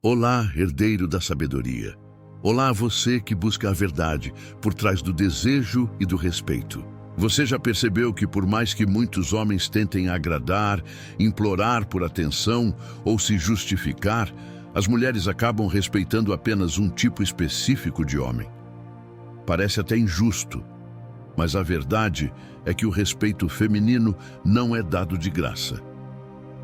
Olá, herdeiro da sabedoria. Olá, você que busca a verdade por trás do desejo e do respeito. Você já percebeu que por mais que muitos homens tentem agradar, implorar por atenção ou se justificar, as mulheres acabam respeitando apenas um tipo específico de homem? Parece até injusto, mas a verdade é que o respeito feminino não é dado de graça.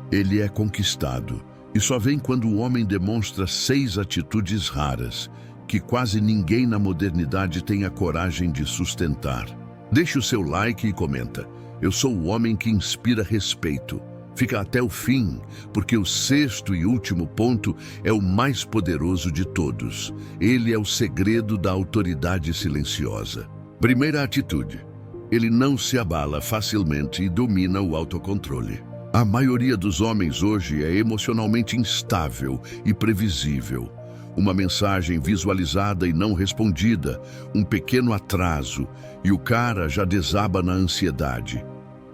Ele é conquistado e só vem quando o homem demonstra 6 atitudes raras que quase ninguém na modernidade tem a coragem de sustentar. Deixe o seu like e comenta. Eu sou o homem que inspira respeito. Fica até o fim, porque o 6º e último ponto é o mais poderoso de todos. Ele é o segredo da autoridade silenciosa. Primeira atitude. Ele não se abala facilmente e domina o autocontrole. A maioria dos homens hoje é emocionalmente instável e previsível. Uma mensagem visualizada e não respondida, um pequeno atraso, e o cara já desaba na ansiedade.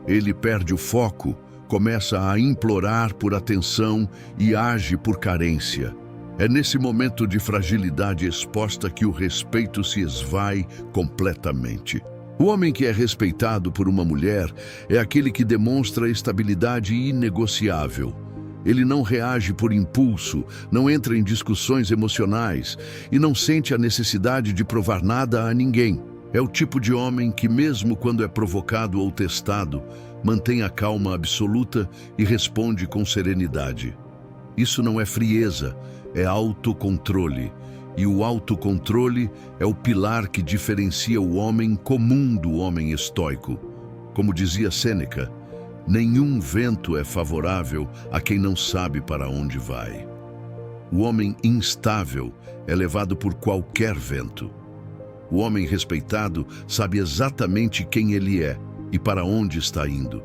Ele perde o foco, começa a implorar por atenção e age por carência. É nesse momento de fragilidade exposta que o respeito se esvai completamente. O homem que é respeitado por uma mulher é aquele que demonstra estabilidade inegociável. Ele não reage por impulso, não entra em discussões emocionais e não sente a necessidade de provar nada a ninguém. É o tipo de homem que, mesmo quando é provocado ou testado, mantém a calma absoluta e responde com serenidade. Isso não é frieza, é autocontrole. E o autocontrole é o pilar que diferencia o homem comum do homem estoico. Como dizia Sêneca, nenhum vento é favorável a quem não sabe para onde vai. O homem instável é levado por qualquer vento. O homem respeitado sabe exatamente quem ele é e para onde está indo.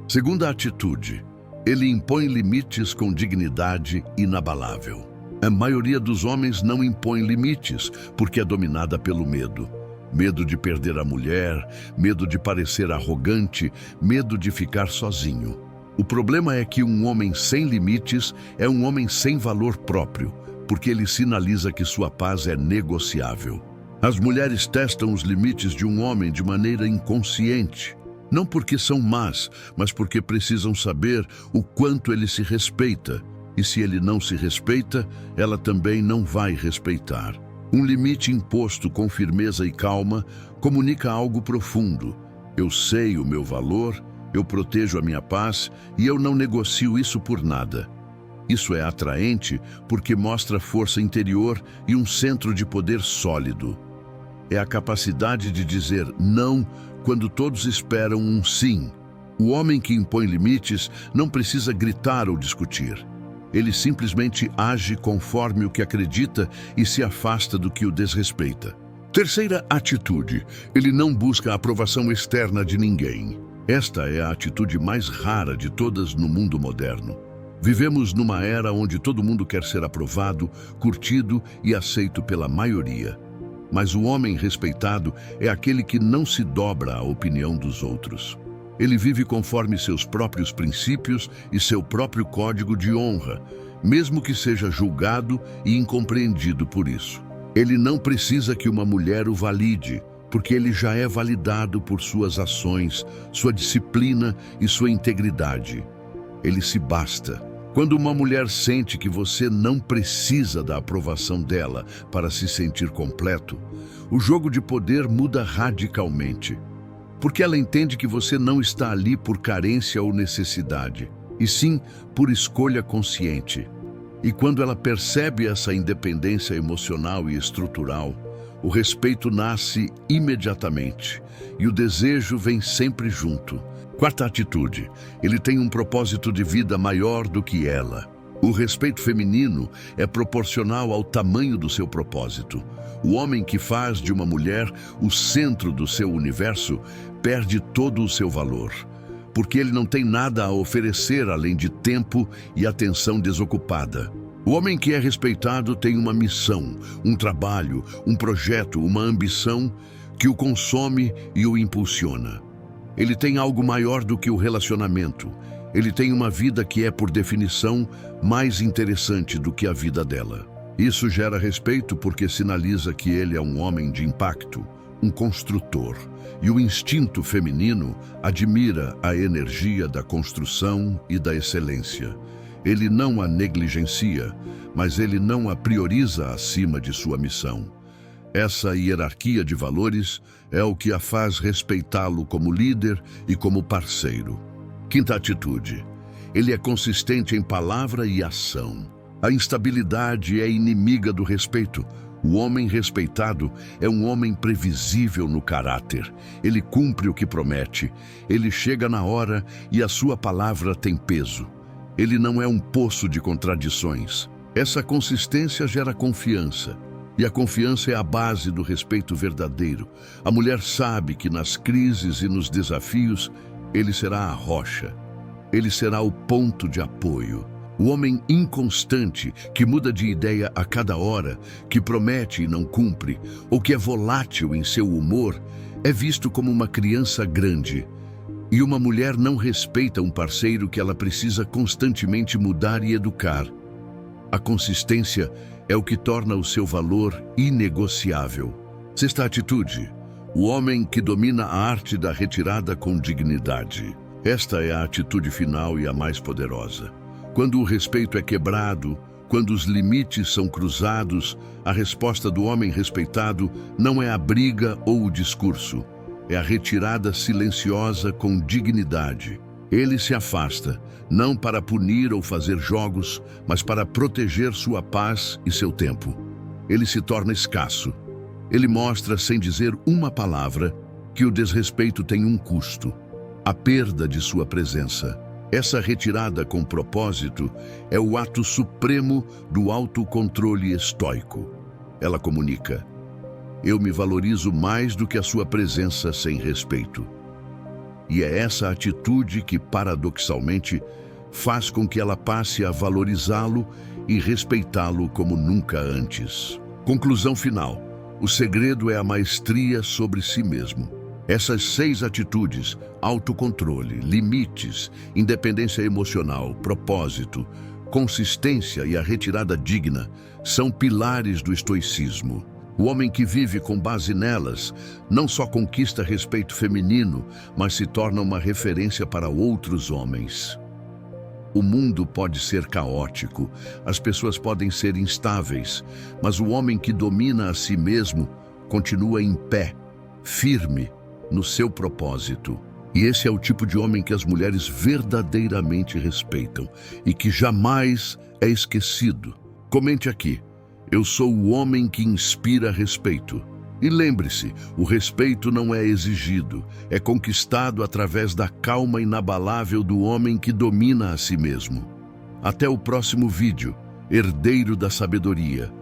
Segunda atitude, ele impõe limites com dignidade inabalável. A maioria dos homens não impõe limites porque é dominada pelo medo. Medo de perder a mulher, medo de parecer arrogante, medo de ficar sozinho. O problema é que um homem sem limites é um homem sem valor próprio, porque ele sinaliza que sua paz é negociável. As mulheres testam os limites de um homem de maneira inconsciente. Não porque são más, mas porque precisam saber o quanto ele se respeita. E se ele não se respeita, ela também não vai respeitar. Um limite imposto com firmeza e calma comunica algo profundo. Eu sei o meu valor, eu protejo a minha paz e eu não negocio isso por nada. Isso é atraente porque mostra força interior e um centro de poder sólido. É a capacidade de dizer não quando todos esperam um sim. O homem que impõe limites não precisa gritar ou discutir. Ele simplesmente age conforme o que acredita e se afasta do que o desrespeita. Terceira atitude, ele não busca a aprovação externa de ninguém. Esta é a atitude mais rara de todas no mundo moderno. Vivemos numa era onde todo mundo quer ser aprovado, curtido e aceito pela maioria. Mas o homem respeitado é aquele que não se dobra à opinião dos outros. Ele vive conforme seus próprios princípios e seu próprio código de honra, mesmo que seja julgado e incompreendido por isso. Ele não precisa que uma mulher o valide, porque ele já é validado por suas ações, sua disciplina e sua integridade. Ele se basta. Quando uma mulher sente que você não precisa da aprovação dela para se sentir completo, o jogo de poder muda radicalmente. Porque ela entende que você não está ali por carência ou necessidade, e sim por escolha consciente. E quando ela percebe essa independência emocional e estrutural, o respeito nasce imediatamente, e o desejo vem sempre junto. Quarta atitude, ele tem um propósito de vida maior do que ela. O respeito feminino é proporcional ao tamanho do seu propósito. O homem que faz de uma mulher o centro do seu universo perde todo o seu valor, porque ele não tem nada a oferecer além de tempo e atenção desocupada. O homem que é respeitado tem uma missão, um trabalho, um projeto, uma ambição que o consome e o impulsiona. Ele tem algo maior do que o relacionamento. Ele tem uma vida que é, por definição, mais interessante do que a vida dela. Isso gera respeito porque sinaliza que ele é um homem de impacto, um construtor. E o instinto feminino admira a energia da construção e da excelência. Ele não a negligencia, mas ele não a prioriza acima de sua missão. Essa hierarquia de valores é o que a faz respeitá-lo como líder e como parceiro. Quinta atitude. Ele é consistente em palavra e ação. A instabilidade é inimiga do respeito. O homem respeitado é um homem previsível no caráter. Ele cumpre o que promete. Ele chega na hora e a sua palavra tem peso. Ele não é um poço de contradições. Essa consistência gera confiança. E a confiança é a base do respeito verdadeiro. A mulher sabe que nas crises e nos desafios, ele será a rocha. Ele será o ponto de apoio. O homem inconstante, que muda de ideia a cada hora, que promete e não cumpre, ou que é volátil em seu humor, é visto como uma criança grande. E uma mulher não respeita um parceiro que ela precisa constantemente mudar e educar. A consistência é o que torna o seu valor inegociável. Sexta atitude. O homem que domina a arte da retirada com dignidade. Esta é a atitude final e a mais poderosa. Quando o respeito é quebrado, quando os limites são cruzados, a resposta do homem respeitado não é a briga ou o discurso, é a retirada silenciosa com dignidade. Ele se afasta, não para punir ou fazer jogos, mas para proteger sua paz e seu tempo. Ele se torna escasso. Ele mostra, sem dizer uma palavra, que o desrespeito tem um custo, a perda de sua presença. Essa retirada com propósito é o ato supremo do autocontrole estoico. Ela comunica: eu me valorizo mais do que a sua presença sem respeito. E é essa atitude que, paradoxalmente, faz com que ela passe a valorizá-lo e respeitá-lo como nunca antes. Conclusão final. O segredo é a maestria sobre si mesmo. Essas 6 atitudes, autocontrole, limites, independência emocional, propósito, consistência e a retirada digna, são pilares do estoicismo. O homem que vive com base nelas não só conquista respeito feminino, mas se torna uma referência para outros homens. O mundo pode ser caótico, as pessoas podem ser instáveis, mas o homem que domina a si mesmo continua em pé, firme, no seu propósito. E esse é o tipo de homem que as mulheres verdadeiramente respeitam e que jamais é esquecido. Comente aqui: eu sou o homem que inspira respeito. E lembre-se, o respeito não é exigido, é conquistado através da calma inabalável do homem que domina a si mesmo. Até o próximo vídeo, herdeiro da sabedoria.